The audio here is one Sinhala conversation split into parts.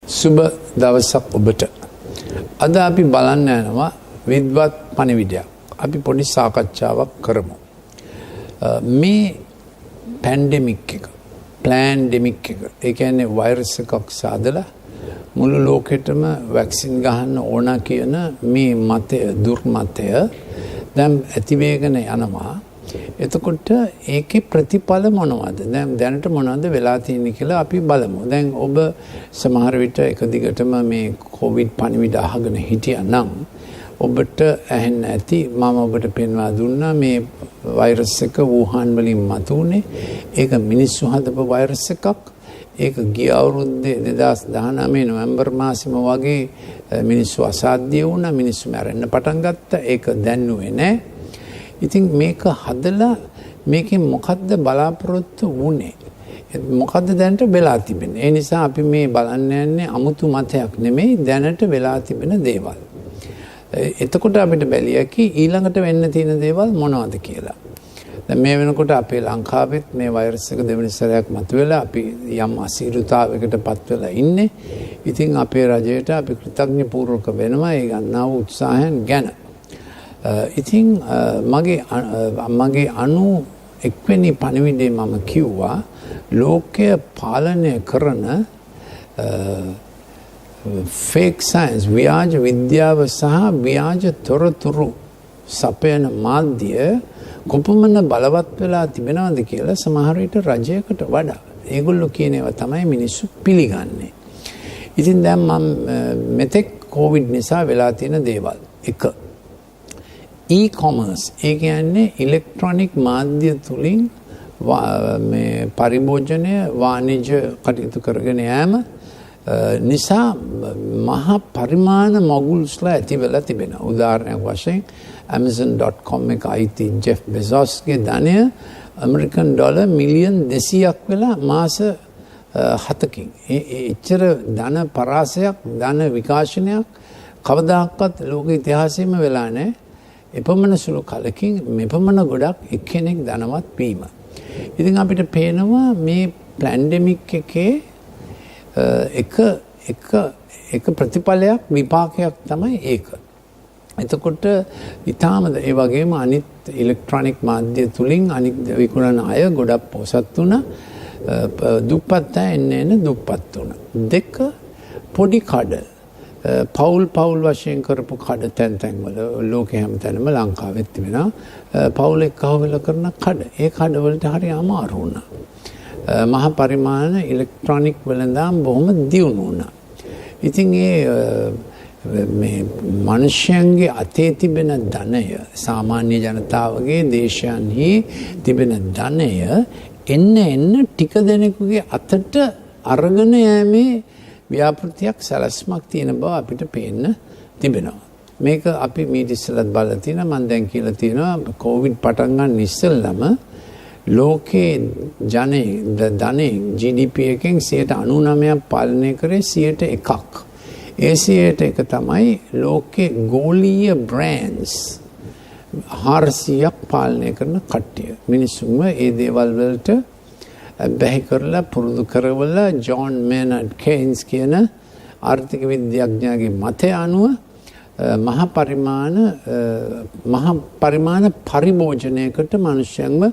සුබ දවසක් ඔබට. අද අපි බලන්න යනවා විද්වත් පණිවිඩයක්. අපි පොඩි සාකච්ඡාවක් කරමු. මේ පැන්ඩෙමික් එක, ප්ලෑන්ඩෙමික් එක, ඒ කියන්නේ වෛරස් එකක් සාදලා මුළු ලෝකෙටම වැක්සින් ගහන්න ඕන කියන මේ මතය, දුර්මතය දැන් ඇතිවේගෙන යනවා. එතකොට ඒකේ ප්‍රතිඵල මොනවද? දැනට මොනවද වෙලා තියෙන්නේ කියලා අපි බලමු. දැන් ඔබ සමහර විට එක දිගටම මේ කොවිඩ් පණිවිඩ අහගෙන හිටියා නම් ඔබට ඇහෙන්න ඇති මම ඔබට පෙන්වා දුන්නා මේ වෛරස් එක වුහාන් වලින් මතුනේ. ඒක මිනිස්සු හදපු වෛරස් එකක්. ඒක ගිය අවුරුද්දේ 2019 නොවැම්බර් මාසෙම වගේ මිනිස්සු අසාධ්‍ය වුණා. මිනිස්සු මැරෙන්න පටන් ගත්තා. ඒක දැන්නුවේ නැහැ. ඉතින් මේක හදලා මේකෙන් මොකද්ද බලාපොරොත්තු වුනේ? මොකද්ද දැනට වෙලා තිබෙන්නේ? ඒ නිසා අපි මේ බලන්න යන්නේ අමුතු මතයක් නෙමෙයි, දැනට වෙලා තිබෙන දේවල්. එතකොට අපිට බැලිය හැකි ඊළඟට වෙන්න තියෙන දේවල් මොනවද කියලා. දැන් මේ වෙනකොට අපේ ලංකාවෙත් මේ වෛරස් එක දෙවෙනි සැරයක් මතුවෙලා අපි යම් අසීරුතාවයකට පත් වෙලා ඉන්නේ. ඉතින් අපේ රජයට අපි කෘතඥ පූර්වක වෙනවා ඒ ගන්නා වූ උත්සාහයන් ගැන. ඉතින් මගේ 91 වෙනි පණිවිඩේ මම කිව්වා ලෝකය පාලනය කරන ෆේක් සයන්ස්, ව්‍යාජ විද්‍යාව සහ ව්‍යාජ තොරතුරු සපයන මාධ්‍ය කොපමණ බලවත් වෙලා තිබෙනවද කියලා සමහර විට රජයකට වඩා ඒගොල්ලෝ කියන ඒවා තමයි මිනිස්සු පිළිගන්නේ. ඉතින් දැන් මම මෙතෙක් කොවිඩ් නිසා වෙලා තියෙන දේවල් එක e-commerce, ඒ කියන්නේ ඉලෙක්ට්‍රොනික මාධ්‍ය තුලින් මේ පරිභෝජනය වාණිජ්‍ය කටයුතු කරගෙන යාම නිසා මහ පරිමාණ මොගුල්ස්ලා ඇති වෙලා තිබෙනවා. උදාහරණයක් වශයෙන් Amazon.com එක අයිති ජෙෆ් බෙසොස්ගේ ධනය ඇමරිකන් ඩොලර් මිලියන් 200ක් වෙලා මාස 7කින්. එච්චර ධන පරාසයක්, ධන විකාශනයක් කවදාකවත් ලෝක ඉතිහාසයේම වෙලා නැහැ. එපමණ සුළු කලකින් මෙපමණ ගොඩක් එක්කෙනෙක් ධනවත් වීම. ඉතින් අපිට පේනවා මේ පැන්ඩෙමික් එකේ එක ප්‍රතිඵලයක්, විපාකයක් තමයි ඒක. එතකොට ඊටාම ඒ වගේම අනිත් ඉලෙක්ට්‍රොනික මාධ්‍ය තුලින් අනිත් විකුණන අය ගොඩක් පොසත් වුණා. දුප්පත් අය එන්න දුප්පත් වුණා. දෙක පොඩි කඩ පවුල් වශයෙන් කරපු කඩ තැන් වල ලෝකේ හැමතැනම ලංකාවෙත් තිබෙනවා. පවුල් එක්කහවල කරන කඩ. ඒ කඩ වලට හරි අමාරු වුණා. මහ පරිමාණ ඉලෙක්ට්‍රොනික වෙළඳාම් බොහොම දියුණු වුණා. ඉතින් මේ මිනිස්යන්ගේ අතේ තිබෙන ධනය, සාමාන්‍ය ජනතාවගේ දේශයන්හි තිබෙන ධනය එන්න ටික දෙනෙකුගේ අතට අරගෙන යෑමේ ව්‍යාපෘතියක් සැලැස්මක් තියෙන බව අපිට පේන්න තිබෙනවා. මේක අපි මීට ඉස්සෙල්ලත් බලලා තියෙනවා. මම දැන් කියලා තියෙනවා කොවිඩ් පටන් ගන්න ඉස්සෙල්ලම ලෝකේ ධනෙ GDP එකෙන් 99% පාලනය කරේ 101ක්. ඒ 101 තමයි ලෝකේ ගෝලීය බ්‍රෑන්ඩ්ස් 400ක් පාලනය කරන කට්ටිය. මිනිස්සුන්ව ඒ දේවල් වලට බැහැ කරලා පුරුදු කරවලා ජොන් මේනඩ් කේන්ස් කියන ආර්ථික විද්‍යාඥයාගේ මතය අනුව මහ පරිමාණ පරිභෝජනයකට මිනිස්යන්ව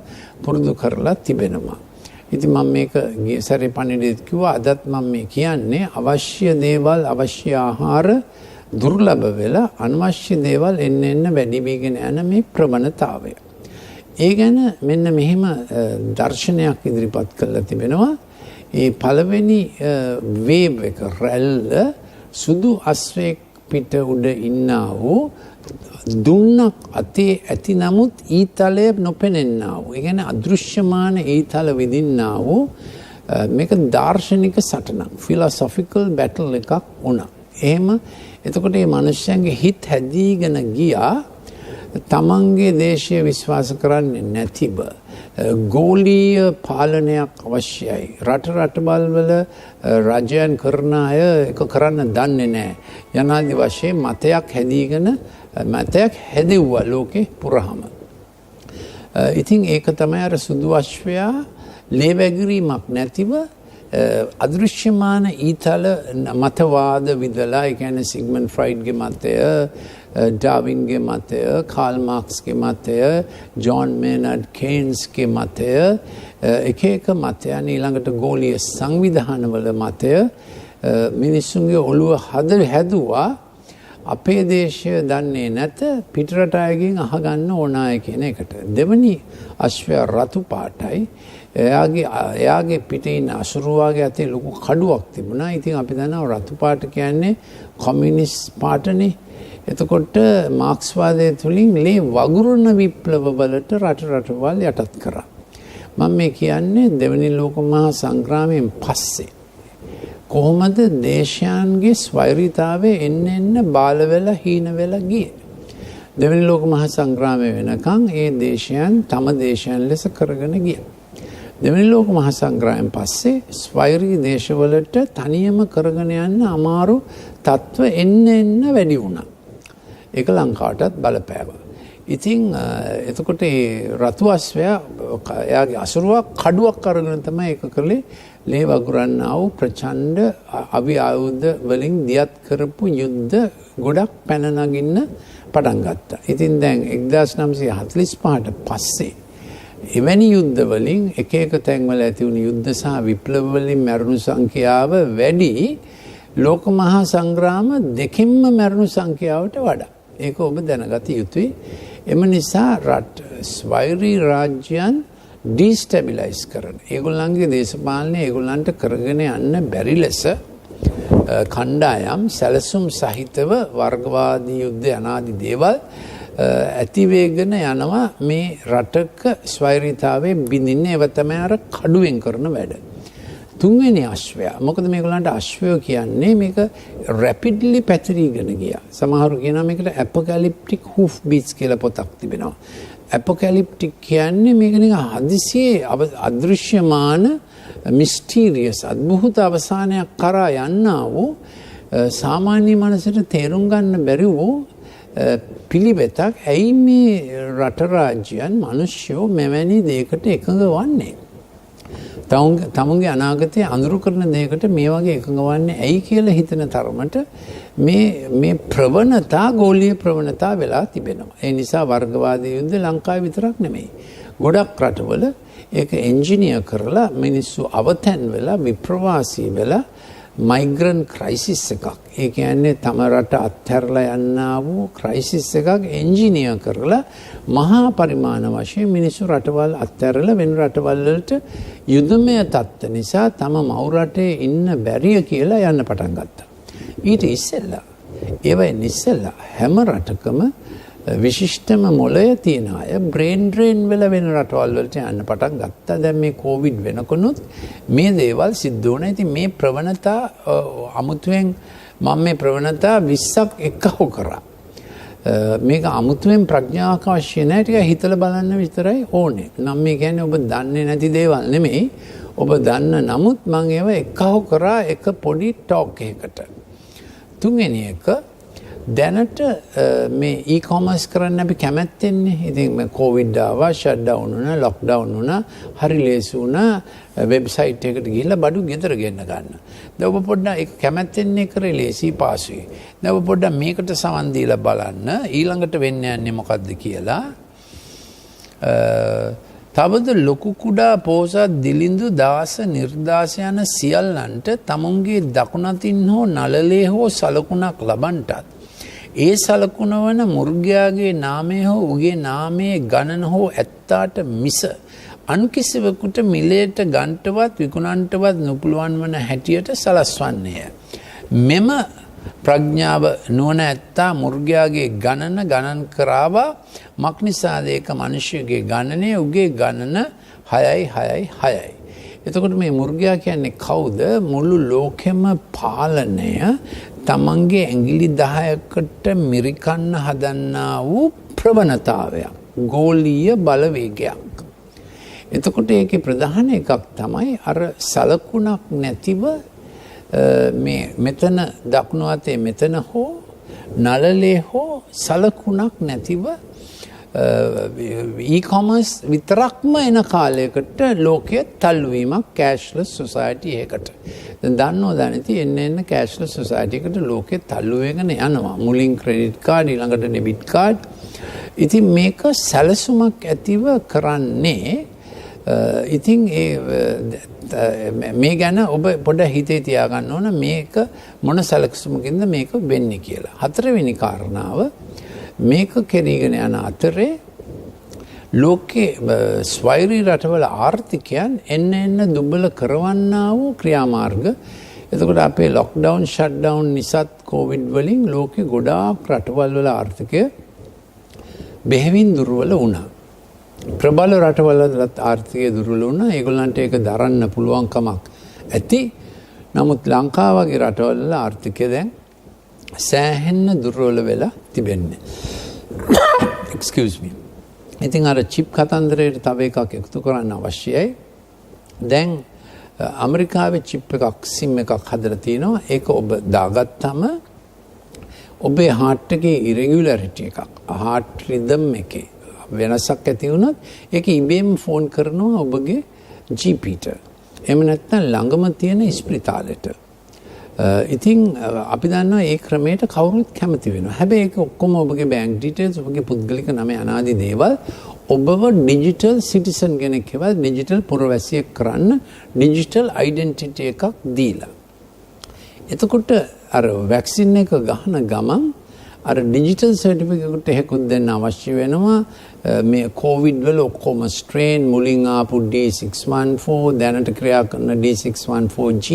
පුරුදු කරලා තිබෙනවා. ඉතින් මම මේක ගිය සැරේ පණිවිඩෙත් කිව්වා. අදත් මම මේ කියන්නේ අවශ්‍ය දේවල්, අවශ්‍ය ආහාර දුර්ලභ වෙලා අනවශ්‍ය දේවල් එන්න වැඩි වීගෙන යන මේ ප්‍රවණතාවය. ඒ ගැන මෙන්න මෙහෙම දර්ශනයක් ඉදිරිපත් කරලා තිබෙනවා. ඒ පළවෙනි වේව් එක රැල්ල සුදු අස්වැක් පිට උඩ ඉන්නා වූ දුන්නක් අතේ ඇති නමුත් ඊතලය නොපෙනෙන්නා වූ. ඒ කියන්නේ අදෘශ්‍යමාන ඊතල විදින්නා වූ මේක දාර්ශනික සටනක්, ෆිලොසොෆිකල් බැටල් එකක් වුණා. එහෙම එතකොට මේ මිනිස්යන්ගේ හිත හැදීගෙන ගියා තමන්ගේ දේශය විශ්වාස කරන්නේ නැතිව ගෝලීය පාලනයක් අවශ්‍යයි. රටවල් වල රජයන් කරන අය ඒක කරන්න දන්නේ නැහැ. යනාදි වශයෙන් මතයක් හැදෙව්වා ලෝකේ පුරාම. ඉතින් ඒක තමයි අර සුදු අශ්වයා ලේ වැගිරීමක් නැතිව අදෘශ්‍යමාන ඊතල මතවාද විදලා, ඒ කියන්නේ සිග්මන්ඩ් ෆ්‍රොයිඩ්ගේ මතය, ඩාවින්ගේ මතය, කාල් මාක්ස්ගේ මතය, ජොන් මේනඩ් කේන්ස්ගේ මතය, එක එක මතයන්, ඊළඟට ගෝලීය සංවිධානවල මතය මිනිස්සුන්ගේ ඔළුව හැදුවා අපේ දේශය දන්නේ නැත පිටරට අයගෙන් අහගන්න ඕනාය කියන එකට. දෙවනි අශ්වයා රතු පාටයි. එයාගේ පිටේ ඉන්න අසුරුවාගේ අතේ ලොකු කඩුවක් තිබුණා. ඉතින් අපි දන්නවා රතු පාට කියන්නේ කොමියුනිස්ට් පාටනේ. එතකොට මාක්ස්වාදය තුලින් ලේ වගුරුන විප්ලව වලට රටවල් යටත් කරා. මම මේ කියන්නේ දෙවනි ලෝක මහා සංග්‍රාමයෙන් පස්සේ කොහොමද දේශයන්ගේ ස්වෛරීතාවය එන්න බාල වෙලා හීන වෙලා ගියේ. දෙවනි ලෝක මහා සංග්‍රාමය වෙනකන් ඒ දේශයන් තම දේශයන් ලෙස කරගෙන ගියා. දෙවනි ලෝක මහා සංග්‍රාමයෙන් පස්සේ ස්වෛරී දේශවලට තනියම කරගෙන යන්න අමාරු තත්ත්ව එන්න වැඩි වුණා. ඒක ලංකාවටත් බලපෑවා. ඉතින් එතකොට ඒ රතු අශ්වයා එයාගේ අසුරුවක් කඩුවක් අරගෙන තමයි ඒක කළේ. ලේ වගුරන්නා වූ ප්‍රචණ්ඩ අවි ආයුධ වලින් දියත් කරපු යුද්ධ ගොඩක් පැන නගින්න පටන් ගත්තා. ඉතින් දැන් 1945ට පස්සේ එවැනි යුද්ධ වලින් එක තැන්වල ඇති වුණු යුද්ධ සහ විප්ලව වලින් මරණු සංඛ්‍යාව වැඩි ලෝක මහා සංග්‍රාම දෙකෙන්ම මරණු සංඛ්‍යාවට වඩා. ඒක ඔබ දැනගත යුතුයි. එම නිසා රට ස්වෛරී රාජ්‍යයන් ඩිස්ටැබිලයිස් කරන. ඒගොල්ලන්ගේ දේශපාලනය ඒගොල්ලන්ට කරගෙන යන්න බැරි ලෙස කණ්ඩායම් සැලසුම් සහිතව වර්ගවාදී යුද්ධ අනාදි දේවල් ඇතිවේගෙන යනවා මේ රටක ස්වෛරීතාවයේ බිඳින්න. ඒව තමයි අර කඩුවෙන් කරන වැඩ. තුන්වෙනි අශ්වයා. මොකද මේගොල්ලන්ට අශ්වය කියන්නේ මේක රැපිඩ්ලි පැතිරීගෙන ගියා. සමහරු කියනවා මේකට ඇපොකැලිප්ටික් හූෆ් බීට්ස් කියලා පොතක් තිබෙනවා. ඇපොකැලිප්ටික් කියන්නේ මේක නිකන් හදිසියේ අදෘශ්‍යමාන මිස්ටීරියස් අద్භූත අවසානයක් කරා යන්නා වූ සාමාන්‍ය මනසට තේරුම් ගන්න බැරි වූ පිළිවෙතක්. ඇයි මේ රට රාජ්‍යයන් මිනිස්සු මෙවැනි දෙයකට එකඟ වන්නේ? තමුන්ගේ අනාගතය අඳුරු කරන දෙයකට මේ වගේ එකඟ වන්නේ ඇයි කියලා හිතන තරමට මේ ප්‍රවණතා ගෝලීය ප්‍රවණතා වෙලා තිබෙනවා. ඒ නිසා වර්ගවාදී යුද්ධ ලංකාවේ විතරක් නෙමෙයි. ගොඩක් රටවල ඒක එන්ජිනියර් කරලා මිනිස්සු අවතැන් වෙලා විප්‍රවාසී වෙලා මයිග්‍රන්ට් ක්‍රයිසිස් එකක්. ඒ කියන්නේ තම රට අත්හැරලා යන්නා වූ ක්‍රයිසිස් එකක් එන්ජිනියර් කරලා මහා පරිමාණ වශයෙන් මිනිස්සු රටවල් අත්හැරලා වෙන රටවල් වලට යුද්ධමය තත්ත්ව නිසා තම මව් රටේ ඉන්න බැරිය කියලා යන්න පටන් ගත්තා. ඊට ඉස්සෙල්ලා ඒවෙන් ඉස්සෙල්ලා හැම රටකම විශිෂ්ටම මොළය තියෙන අය බ්‍රේන් ඩ්‍රේන් වෙලා වෙන රටවල් වලට යන්න පටන් ගත්තා. දැන් මේ කොවිඩ් වෙනකොනුත් මේ දේවල් සිද්ධ වුණා. ඉතින් මේ ප්‍රවණතා අමුතුවෙන් මම මේ ප්‍රවණතා 20ක් එකහො කරා. මේක අමුතුවෙන් ප්‍රඥාවක් අවශ්‍ය නැහැ. ටික හිතලා බලන්න විතරයි ඕනේ. නම් මේ කියන්නේ ඔබ දන්නේ නැති දේවල් නෙමෙයි. ඔබ දන්න නමුත් මම ඒව එකහො කරා එක පොඩි ටෝක් එකකට. තුන්වෙනි එක දැනට මේ e-commerce කරන්න අපි කැමැත්තෙන්නේ. ඉතින් මේ කොවිඩ් ආවා, ෂට් ඩවුන් වුණා, ලොක් ඩවුන් වුණා, හරි ලේසි වුණා වෙබ්සයිට් එකට ගිහිල්ලා බඩු ගෙදර ගෙන්න ගන්න. දැන් ඔබ පොඩ්ඩක් ඒක කැමැත්තෙන්නේ කරේ ලේසි පාසුයි. දැන් ඔබ පොඩ්ඩක් මේකට සමන් දීලා බලන්න ඊළඟට වෙන්න යන්නේ මොකද්ද කියලා. තවද ලොකු කුඩා පෝසත් දිලිඳු දාස නිර්දාස යන සියල්ලන්ට තමුන්ගේ දකුණතින් හෝ නළලේ හෝ සලකුණක් ලබන්ටත් ඒ සලකුණ වන මුර්ගයාගේ නාමය හෝ උගේ නාමයේ ගණන හෝ ඇත්තාට මිස අන්කිසිවකුට මිලයට ගන්ටවත් විකුණන්ටවත් නොපුළුවන් වන හැටියට සලස්වන්නේය. මෙම ප්‍රඥාව නුවණ ඇත්තා මුර්ගයාගේ ගණන ගණන් කරාවා මක්නිසාද ඒක මිනිස්සුගේ ගණනය උගේ ගණන 666යි. එතකොට මේ මුර්ගයා කියන්නේ කවුද? මුළු ලෝකෙම පාලනය තමන්ගේ ඇඟිලි 10කට මිරිකන්න හදන්නා වූ ප්‍රවණතාවයක්, ගෝලීය බලවේගයක්. එතකොට ඒකේ ප්‍රධාන එකක් තමයි අර සලකුණක් නැතිව මේ මෙතන දකුණු අතේ මෙතන හෝ නළලේ හෝ සලකුණක් නැතිව e-commerce විතරක්ම එන කාලයකට ලෝකයේ තල්ලුවීමක් cashless society එකකට. දැන් දන්නවද නැති එන්න cashless society එකට ලෝකයේ තල්ලු වෙගෙන යනවා. මුලින් credit card ඊළඟට debit card. ඉතින් මේක සැලසුමක් ඇතිව කරන්නේ ඉතින් මේ ගැන ඔබ පොඩ හිතේ තියාගන්න ඕන මේක මොන සැලසුමකින්ද මේක වෙන්නේ කියලා. හතරවෙනි කාරණාව මේක කෙරීගෙන යන අතරේ ලෝකයේ ස්වෛරී රටවල ආර්ථිකයන් එන්න දුබල කරවන්නා වූ ක්‍රියාමාර්ග. එතකොට අපේ ලොක්ඩවුන් ෂට්ඩවුන් නිසාත් කොවිඩ් වලින් ලෝකේ ගොඩාක් රටවල් වල ආර්ථිකය බෙහෙවින් දුර්වල වුණා. ප්‍රබල රටවලත් ආර්ථිකය දුර්වල වුණා. ඒගොල්ලන්ට ඒක දරන්න පුළුවන් කමක් ඇති. නමුත් ලංකාව වගේ රටවල ආර්ථිකය දැන් සෑහෙන්න දුර්වල වෙලා තිබෙන්නේ. Excuse me. ඉතින් අර චිප් කතන්දරයට තව එකක් එකතු කරන්න අවශ්‍යයි. දැන් ඇමරිකාවේ චිප් එකක් සිම් එකක් හදලා තිනවා. ඒක ඔබ දාගත්තම ඔබේ heart එකේ irregularity එකක් heart rhythm එකේ වෙනසක් ඇති වුණොත් ඒක ඉබේම ෆෝන් කරනවා ඔබගේ GPට. එහෙම නැත්නම් ළඟම තියෙන ස්පිරිතාලෙට. ඉතින් අපි දන්නවා ඒ ක්‍රමයට කවුරුත් කැමති වෙනවා. හැබැයි ඒක ඔක්කොම ඔබගේ bank details, ඔබගේ පුද්ගලික නම අනාදි දේවල් ඔබව digital citizen කෙනෙක් කියලා digital පුරවැසියෙක් කරන්න digital identity එකක් දීලා. එතකොට අර වැක්සින් එක ගහන ගමන් අර ඩිජිටල් සර්ටිෆිකේට් එකකුත් දෙන්න අවශ්‍ය වෙනවා. මේ කොවිඩ් වල ඔක්කොම ස්ට්‍රේන් මුලින් ආපු D614 දැනට ක්‍රියා කරන D614G,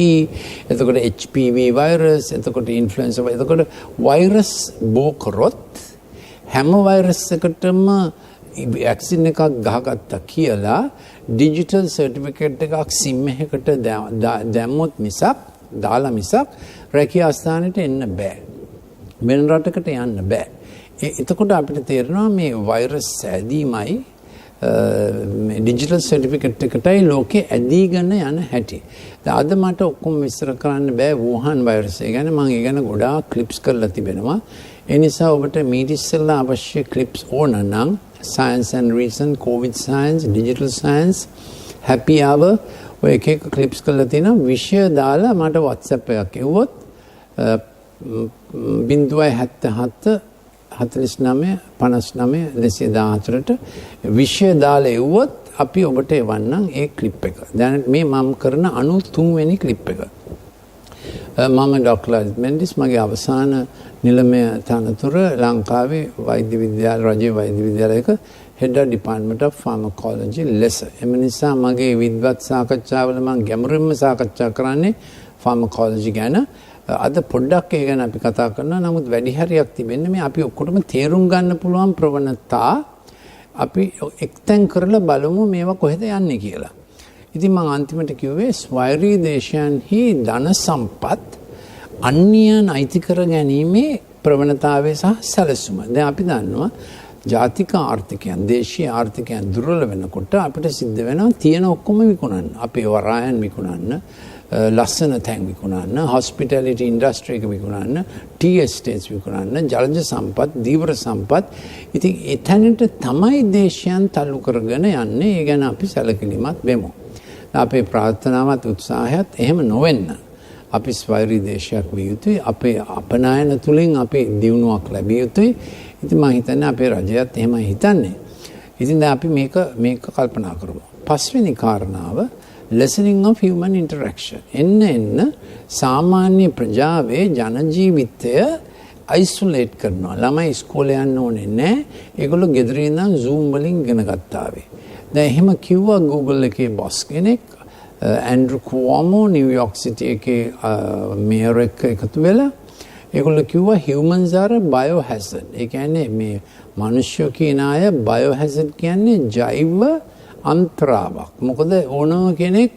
එතකොට HPV වෛරස්, එතකොට ඉන්ෆ්ලුවෙන්සා, එතකොට වෛරස් බෝ කරොත් හැම වෛරස් එකටම වැක්සින් එකක් ගහගත්තා කියලා ඩිජිටල් සර්ටිෆිකේට් එකක් සිම් එකකට දැම්මොත් මිසක් දාලා මිසක් රැකියා ස්ථානෙට එන්න බෑ. වෙන රටකට යන්න බෑ. එතකොට අපිට තේරෙනවා මේ වෛරස් ඇදීමයි ඩිජිටල් සර්ටිෆිකේට් එකටයි ලෝකේ ඇදීගෙන යන හැටි. අද මට ඔක්කොම විස්තර කරන්න බෑ වුහාන් වෛරසය ගැන. මම ඒ ගැන ගොඩාක් ක්ලිප්ස් කරලා තිබෙනවා. ඒ නිසා ඔබට මීට ඉස්සෙල්ලා අවශ්‍ය ක්ලිප්ස් ඕන නම් Science and Reason, COVID Science, Digital Science, Happy Hour ඔය එක එක ක්ලිප්ස් කරලා තියෙනවා. විෂය දාලා මට WhatsApp එකක් එව්වොත් 077 49 59 214ට විෂය දාලා එව්වොත් අපි ඔබට එවන්නම් ඒ ක්ලිප් එක. දැන් මේ මම කරන 93 වෙනි ක්ලිප් එක. මම ඩොක්ටර් ලලිත් මෙන්ඩිස්, මගේ අවසාන නිලමේ තනතුර ලංකාවේ වෛද්‍ය විද්‍යාල රජයේ වෛද්‍ය විද්‍යාලයක head of department of pharmacology lesser. එම නිසා මගේ විද්වත් සාකච්ඡාවල මම ගැඹුරින්ම සාකච්ඡා කරන්නේ pharmacology ගැන. අද පොඩ්ඩක් ඒ ගැන අපි කතා කරනවා. නමුත් වැඩි හරියක් තිබෙන්නේ මේ අපි ඔක්කොටම තේරුම් ගන්න පුළුවන් ප්‍රවණතා අපි එක්තෙන් කරලා බලමු මේවා කොහෙද යන්නේ කියලා. ඉතින් මම අන්තිමට කිව්වේ ස්වෛරී දේශයන්හි ධන සම්පත් අන්‍යයන් අයිති කර ගැනීමේ ප්‍රවණතාවය සහ සැලසුම. දැන් අපි දන්නවා ජාතික ආර්ථිකයන්, දේශීය ආර්ථිකයන් දුර්වල වෙනකොට අපිට සිද්ධ වෙනවා තියෙන ඔක්කොම විකුණන්න. අපේ වරායන් විකුණන්න, ලස්සන තැන් විකුණන්න, හොස්පිටැලිටි ඉන්ඩස්ට්‍රි එක විකුණන්න, ටී එස්ටේට්ස් විකුණන්න, ජලජ සම්පත්, දීවර සම්පත්. ඉතින් එතැනට තමයි දේශයන් තල්ලු කරගෙන යන්නේ. ඒ ගැන අපි සැලකිලිමත් වෙමු. අපේ ප්‍රාර්ථනාවත් උත්සාහයත් එහෙම නොවෙන්න අපි ස්වෛරී දේශයක් විය යුතුයි. අපේ අපනයන තුලින් අපේ දියුණුවක් ලැබිය යුතුයි. ඉතින් මම හිතන්නේ අපේ රජයත් එහෙමයි හිතන්නේ. ඉතින් දැන් අපි මේක කල්පනා කරමු. පස්වෙනි කාරණාව lessening of human interaction. එන්න සාමාන්‍ය ප්‍රජාවේ ජන ජීවිතය isolate කරනවා. ළමයි ඉස්කෝලේ යන්න ඕනේ නැහැ. ඒගොල්ලෝ ගෙදර ඉඳන් Zoom වලින් ඉගෙන ගත්තා වේ. දැන් එහෙම කිව්වා Google එකේ boss කෙනෙක් ඇන්ඩ්‍රු කුවමෝ නිව්යෝක් සිටි එකේ මේයර් එක්ක එකතු වෙලා ඒගොල්ලෝ කිව්වා humans are a biohazard. ඒ කියන්නේ මේ මිනිස්සු කියන අය biohazard කියන්නේ ජෛව අන්තරාවක්. මොකද ඕනම කෙනෙක්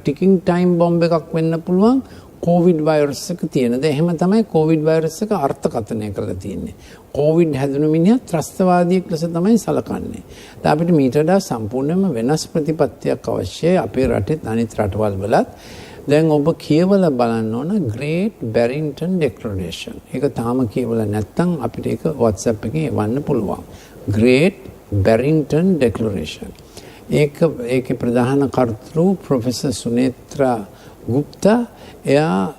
ටිකින් ටයිම් බොම්බ් එකක් වෙන්න පුළුවන් කොවිඩ් වෛරස් එක තියෙනද. එහෙම තමයි කොවිඩ් වෛරස් එක අර්ථකථනය කරලා තියෙන්නේ. කොවිඩ් හැදුණු මිනිහා ත්‍රස්තවාදියෙක් ලෙස තමයි සලකන්නේ. දැන් අපිට මීට වඩා සම්පූර්ණයෙන්ම වෙනස් ප්‍රතිපත්තියක් අවශ්‍යයි අපේ රටේ අනිත් රටවල් වලත්. දැන් ඔබ කියවලා බලන්න ඕන Great Barrington Declaration. ඒක තාම කියවලා නැත්නම් අපිට ඒක WhatsApp එකේ එවන්න පුළුවන්. Great Barrington Declaration. ඒකේ ප්‍රධාන කර්තෘ ප්‍රොෆෙසර් සුනේත්‍රා ගුප්තා එයා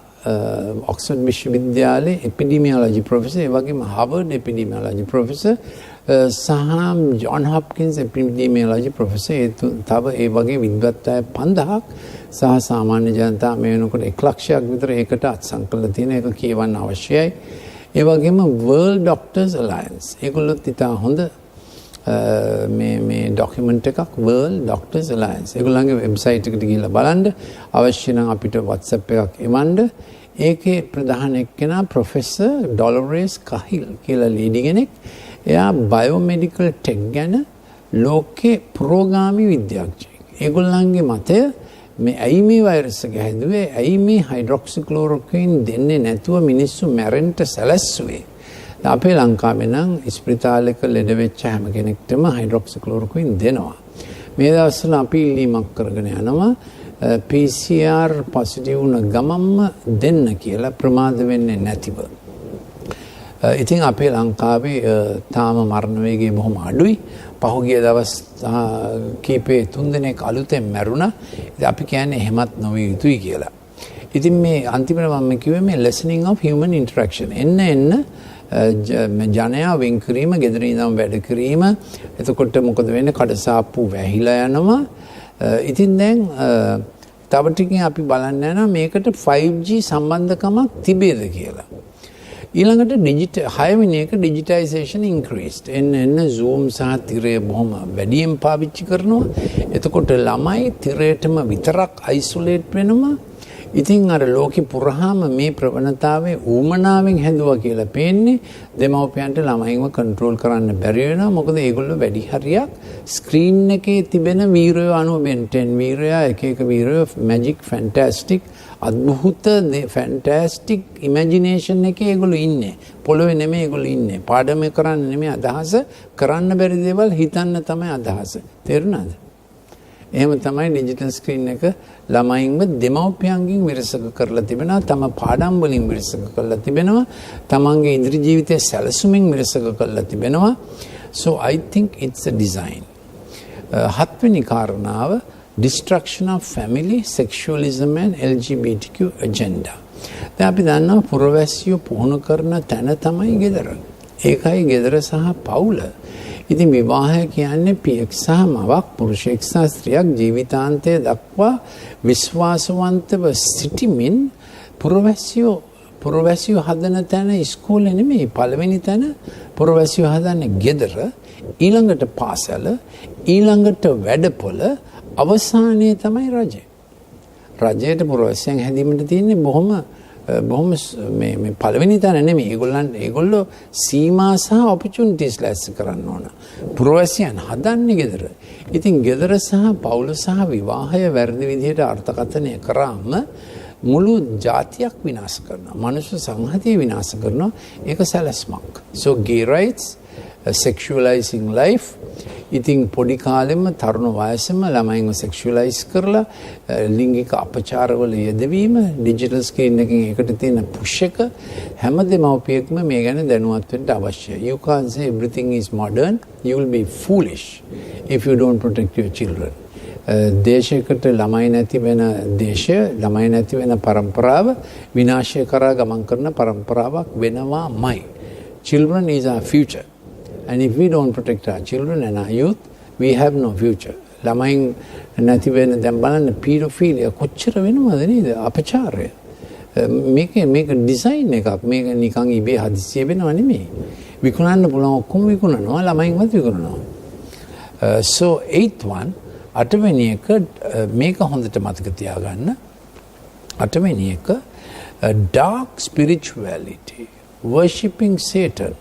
ඔක්ස්ෆර්ඩ් විශ්වවිද්‍යාලයේ එපිඩිමියොලොජි ප්‍රොෆෙසර් ඒ වගේම හාවර්ඩ් එපිඩිමියොලොජි ප්‍රොෆෙසර් සහ ජොන් හොප්කින්ස් එපිඩිමියොලොජි ප්‍රොෆෙසර් තව ඒ වගේ විද්වත් අය 5000ක් සහ සාමාන්‍ය ජනතාව මේ වෙනකොට 1 ලක්ෂයක් විතර ඒකට අත්සන් කරලා තියෙන එක කියවන්න අවශ්‍යයි. ඒ වගේම World Doctors Alliance ඒගොල්ලොත් ඉතා හොඳ මේ ඩොකියුමන්ට් එකක් World Doctors Alliance. ඒගොල්ලන්ගේ වෙබ්සයිට් එකට ගිහිල්ලා බලන්න. අවශ්‍ය නම් අපිට WhatsApp එකක් එවන්න. ඒකේ ප්‍රධාන එක්කෙනා ප්‍රොෆෙසර් ඩොලොරෙස් කහිල් කියලා ලේඩි කෙනෙක්. එයා බයෝමෙඩිකල් ටෙක් ගැන ලෝකේ පුරෝගාමී විද්‍යාඥයෙක්. ඒගොල්ලන්ගේ මතය මේ ඇයි මේ වෛරස් එක හැදුවේ? ඇයි මේ හයිඩ්‍රොක්සික්ලෝරොක්වින් දෙන්නේ නැතුව මිනිස්සු මැරෙන්න සැලැස්සුවේ? අපේ ලංකාවේ නම් ස්පිරිතාලයක ලෙඩ වෙච්ච හැම කෙනෙක්ටම හයිඩ්‍රොක්සික්ලෝරොක්වින් දෙනවා. මේ දවස්වල අපි ඉල්ලීමක් කරගෙන යනවා PCR පොසිටිව් වුණ ගමම්ම දෙන්න කියලා ප්‍රමාද වෙන්නේ නැතිව. ඉතින් අපේ ලංකාවේ තාම මරණ වේගය බොහොම අඩුයි. පහුගිය දවස් කීපේ 3 දෙනෙක් අලුතෙන් මැරුණා. ඉතින් අපි කියන්නේ එහෙමත් නොවිය යුතුයි කියලා. ඉතින් මේ අන්තිමට මම කිව්වේ මේ lessening of human interaction. එන්න ජනයා වෙන් කිරීම, ගෙදර ඉඳන් වැඩ කිරීම. එතකොට මොකද වෙන්නේ? කඩසාප්පු වැහිලා යනවා. ඉතින් දැන් තව ටිකකින් අපි බලන්න යනවා මේකට 5G සම්බන්ධකමක් තිබේද කියලා. ඊළඟට 6 වෙනි එක digitization increased. එන්න Zoom සහ තිරය බොහොම වැඩියෙන් පාවිච්චි කරනවා. එතකොට ළමයි තිරයටම විතරක් isolate වෙනවා. ඉතින් අර ලෝකෙ පුරාම මේ ප්‍රවණතාවයේ ඌමනාවෙන් හැදුවා කියලා පේන්නේ දෙමව්පියන්ට ළමයින්ව කන්ට්‍රෝල් කරන්න බැරි වෙනවා. මොකද ඒගොල්ලෝ වැඩි හරියක් ස්ක්‍රීන් එකේ තිබෙන වීරයෝ අනුව බෙන්ටෙන් වීරයා එක වීරයෝ මැජික් ෆැන්ටස්ටික් අద్භූත ෆැන්ටස්ටික් ඉමැජිනේෂන් එකේ ඒගොල්ලෝ ඉන්නේ. පොළොවේ නෙමෙයි ඒගොල්ලෝ ඉන්නේ. පාඩම කරන්න නෙමෙයි අදහස, කරන්න බැරි දේවල් හිතන්න තමයි අදහස. තේරුණාද? එහෙම තමයි ඩිජිටල් ස්ක්‍රීන් එක ළමයින්ව දෙමව්පියන්ගෙන් විරසක කරලා තිබෙනවා. තම පාඩම් වලින් විරසක කරලා තිබෙනවා. තමන්ගේ ඉදිරි ජීවිතයේ සැලසුමින් විරසක කරලා තිබෙනවා. So I think it's a design. හත්වෙනි කාරණාව destruction of family, sexualism and LGBTQ agenda. දැන් අපි දන්නවා පුරවැසියෝ පුහුණු කරන තැන තමයි ගෙදර. ඒකයි ගෙදර සහ පවුල. ඉතින් විවාහය කියන්නේ පියෙක් සහ මවක්, පුරුෂයෙක් සහ ස්ත්‍රියක් ජීවිතාන්තය දක්වා විශ්වාසවන්තව සිටිමින් පුරවැසියෝ හදන තැන ඉස්කෝලේ නෙමෙයි. පළවෙනි තැන පුරවැසියෝ හදන්නේ ගෙදර, ඊළඟට පාසල, ඊළඟට වැඩපොළ, අවසානයේ තමයි රජය. රජයට පුරවැසියන් හැදීමට තියෙන්නේ බොහොම මේ පළවෙනි තැන නෙමෙයි. ඒගොල්ලෝ සීමා සහ ඔපචුනිටිස් ලැස්ති කරන්න ඕන. පුරවැසියන් හදන්නේ ගෙදර. ඉතින් ගෙදර සහ පවුල සහ විවාහය වැරදි විදිහට අර්ථකථනය කරාම මුළු ජාතියක් විනාශ කරනවා. මනුෂ්‍ය සංහතිය විනාශ කරනවා. ඒක සැලැස්මක්. So gay rights, sexualizing life. ඉතින් පොඩි කාලෙම තරුණ වයසෙම ළමයින්ව sexualize කරලා ලිංගික අපචාරවල යෙදවීම, ඩිජිටල් ස්ක්‍රීන් එකකින් ඒකට තියෙන පුෂ් එක හැම දෙමව්පියෙක්ම මේ ගැන දැනුවත් වෙන්න අවශ්‍යයි. You can't say everything is modern. You will be foolish if you don't protect your children. දේශයකට ළමයි නැති වෙන දේශය, ළමයි නැති වෙන පරම්පරාව විනාශය කරා ගමන් කරන පරම්පරාවක් වෙනවාමයි. Children is our future. And if we don't protect our children and our youth, we have no future. ළමයින් නැති වෙන දැන් බලන්න පීඩොෆීලියා කොච්චර වෙනවද නේද? අපචාරය. මේක ඩිසයින් එකක්. මේක නිකන් ඉබේ හදිස්සිය වෙනව නෙමෙයි. විකුණන්න පුළුවන් ඔක්කොම විකුණනවා, ළමයින්වත් විකුණනවා. So 8th one, අටවෙනි එක මේක හොඳට මතක තියාගන්න. අටවෙනි එක dark spirituality, worshipping Satan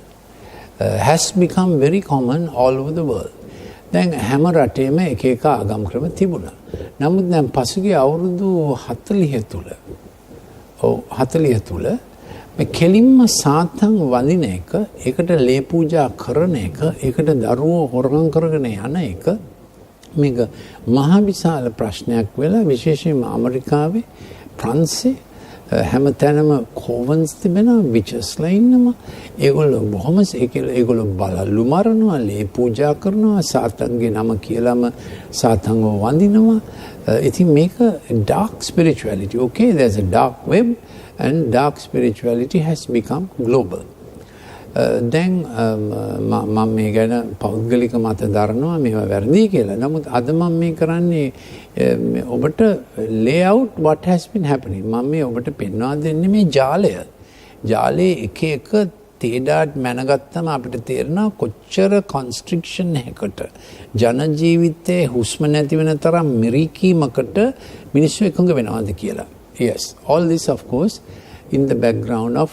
has become very common all over the world. දැන් හැම රටේම එක ආගම් ක්‍රම තිබුණා. නමුත් දැන් පසුගිය අවුරුදු 40 තුල මේ කෙලින්ම සාතන් වඳින එක, ඒකට ලේ පූජා කරන එක, ඒකට දරුවෝ හොරගම් කරගෙන යන එක මේක මහ විශාල ප්‍රශ්නයක් වෙලා විශේෂයෙන්ම ඇමරිකාවේ, ප්‍රංශේ හැමතැනම කෝවන්ස් තිබෙනවා, විචස්ලා ඉන්නවා. ඒගොල්ලෝ බොහොම ඒගොල්ලෝ බලලු මරනවා, ලේ පූජා කරනවා, සාතන්ගේ නම කියලාම සාතන්ව වඳිනවා. ඉතින් මේක dark spirituality. Okay, there's a dark web and dark spirituality has become global. දැන් මම මේ ගැන පෞද්ගලික මත දරනවා මේවා වැරදි කියලා. නමුත් අද මම මේ කරන්නේ ඔබට lay out what has been happening. මම මේ ඔබට පෙන්වා දෙන්නේ මේ ජාලය. ජාලේ එක එක තේඩාට මැනගත්තම අපිට තේරෙනවා කොච්චර constriction එකකට ජන ජීවිතයේ හුස්ම නැති වෙන තරම් මිරිකීමකට මිනිස්සු එකඟ වෙනවාද කියලා. Yes, all this of course in the background of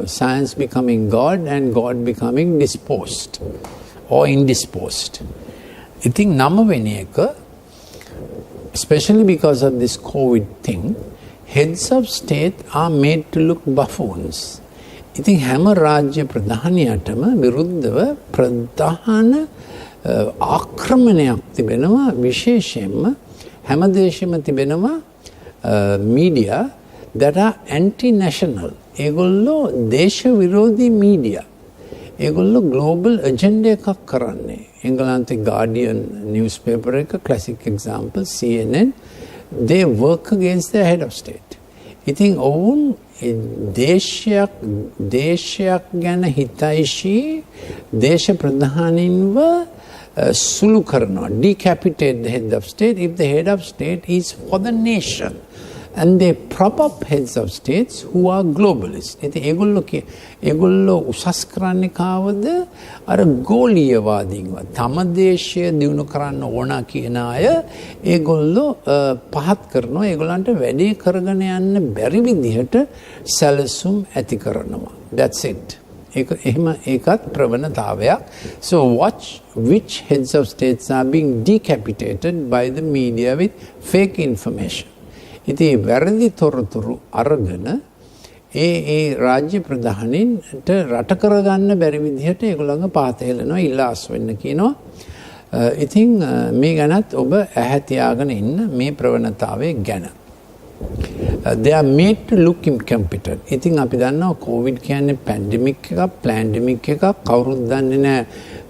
science becoming God and God becoming disposed or indisposed. I think නවවෙනි එක, especially because of this COVID thing, heads of state are made to look buffoons. ඉතින් හැම රාජ්‍ය ප්‍රධානියටම විරුද්ධව ප්‍රධාන ආක්‍රමණයක් තිබෙනවා. විශේෂයෙන්ම හැම දේශෙම තිබෙනවා media that are anti-national. ඒගොල්ලෝ දේශ විරෝධී මීඩියා. ඒගොල්ලෝ global agenda එකක් කරන්නේ. එංගලන්තේ Guardian newspaper එක classic example, CNN, they work against the head of state. ඉතින් ඔවුන් දේශයක් ගැන හිතයිශී දේශ ප්‍රධානීන්ව සුළු කරනවා. Decapitate the head of state if the head of state is for the nation. And they prop up heads of states who are globalists. ඉතින් ඒගොල්ලෝ උසස් කරන්නේ කාවද? අර ගෝලීයවාදීන්ව. තම දේශය දිනු කරන්න ඕන කියන අය ඒගොල්ලෝ පහත් කරනවා. ඒගොල්ලන්ට වැඩේ කරගෙන යන්න බැරි විදිහට සැලසුම් ඇති කරනවා. That's it. ඒකත් ප්‍රවණතාවයක්. So watch which heads of states are being decapitated by the media with fake information. ඉතින් වැරදි තොරතුරු අරගෙන ඒ රාජ්‍ය ප්‍රධානීන්ට රට කරගන්න බැරි විදිහට ඒගොල්ලන්ව පහත හෙලනවා, ඉල්ලාස් වෙන්න කියනවා. ඉතින් මේ ගැනත් ඔබ ඇහැ තියාගෙන ඉන්න මේ ප්‍රවණතාවය ගැන. They are made to look incompetent. ඉතින් අපි දන්නවා COVID කියන්නේ පැන්ඩමික් එකක්, ප්ලැන්ඩමික් එකක්. කවුරුත් දන්නේ නැහැ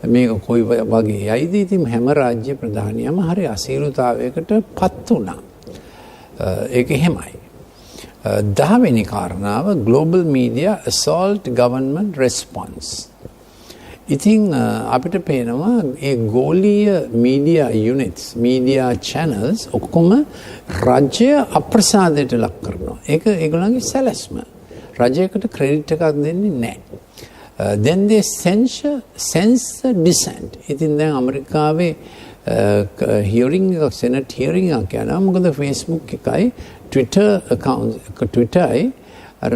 මේක කොයි වගේ යයිද. ඉතින් හැම රාජ්‍ය ප්‍රධානියම හරි අසීරුතාවයකට පත් වුණා. ඒක එහෙමයි. 10 වෙනි කාරණාව global media assault government response. ඉතින් අපිට පේනවා ඒ ගෝලීය media units, media channels ඔක්කොම රාජ්‍ය අප්‍රසාදයට ලක් කරනවා. ඒක ඒගොල්ලන්ගේ සැලැස්ම. රජයකට ක්‍රෙඩිට් එකක් දෙන්නේ නැහැ. Then they censor dissent. ඉතින් දැන් ඇමරිකාවේ hearing එකක්, Senate hearing එකක් යනවා. මොකද Facebook එකයි Twitter account Twitterයි අර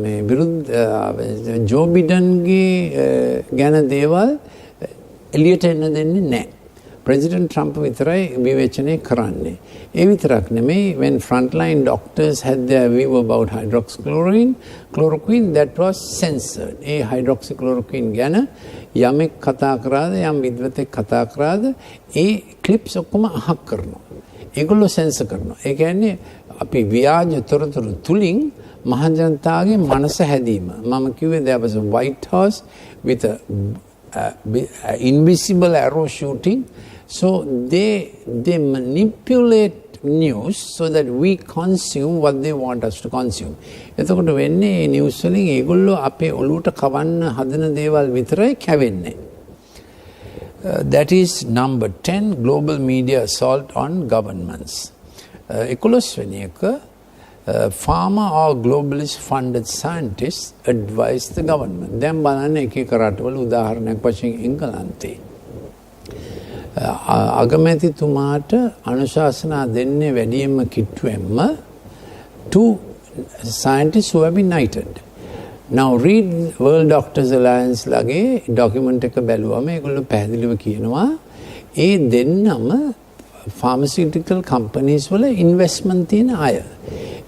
මේ විරුද්ධ ජෝ බිඩන්ගේ ගැන දේවල් එළියට එන්න දෙන්නේ නැහැ. President Trump විතරයි විවේචනය කරන්නේ. ඒ විතරක් නෙමෙයි, when frontline doctors had their view about hydroxychloroquine, that was censored. A hydroxychloroquine ගැන යමෙක් කතා කරාද, යම් විද්වතෙක් කතා කරාද, ඒ ක්ලිප්ස් ඔක්කොම අහක් කරනවා. ඒගොල්ලෝ සෙන්සර් කරනවා. ඒ කියන්නේ අපි ව්‍යාජ තොරතුරු තුලින් මහජනතාවගේ මනස හැදීම. මම කිව්වේ there was a White House with a invisible arrow shooting. So they manipulate news so that we consume what they want us to consume. එතකොට වෙන්නේ නිවුස් වලින් ඒගොල්ලෝ අපේ ඔලුවට කවන්න හදන දේවල් විතරයි කැවෙන්නේ. That is number 10, global media assault on governments. 11 වෙනි එක, pharma or globalist funded scientists advise the government. දැන් බලන්න එක එක රටවල උදාහරණයක් වශයෙන් එංගලන්තේ අගමැතිතුමාට අනුශාසනා දෙන්නේ වැඩියෙන්ම කිට්ටුවෙන්ම to scientists who have been knighted. Now read World Doctors Alliance ලගේ document එක බැලුවම ඒගොල්ලෝ පැහැදිලිව කියනවා ඒ දෙන්නම pharmaceutical companies වල investment තියෙන අය.